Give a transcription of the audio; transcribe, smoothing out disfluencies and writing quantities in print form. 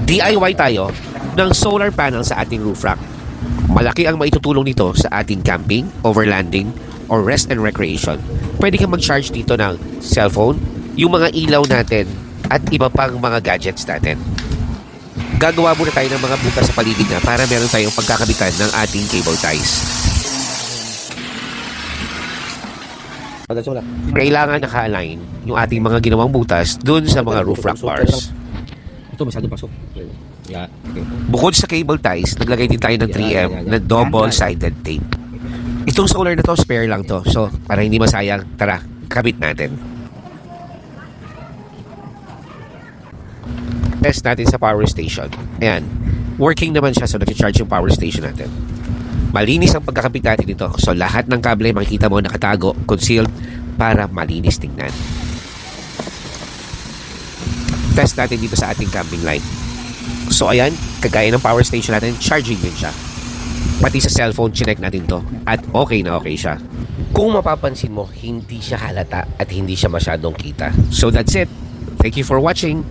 DIY tayo ng solar panel sa ating roof rack. Malaki ang maitutulong nito sa ating camping, overlanding, or rest and recreation. Pwede kang mag-charge dito ng cellphone, yung mga ilaw natin, at iba pang mga gadgets natin. Gagawa muna tayo ng mga butas sa paligid na para meron tayong pagkakabitan ng ating cable ties. Kailangan naka-align yung ating mga ginawang butas dun sa mga roof rack bars. Ito masyadong pasok. Yeah. Okay. Bukod sa cable ties, naglagay din tayo ng 3M na double-sided tape. Itong solar na to, spare lang to. So, para hindi masayang, tara, kabit natin. Test natin sa power station. Ayan. Working naman siya, so nag-charge yung power station natin. Malinis ang pagkakabit natin dito. So, lahat ng kable makikita mo nakatago, concealed, para malinis tingnan. Test natin dito sa ating camping light. So, ayan, kagaya ng power station natin, charging din siya. Pati sa cellphone, chinek natin to. At okay na okay siya. Kung mapapansin mo, hindi siya halata at hindi siya masyadong kita. So, that's it. Thank you for watching.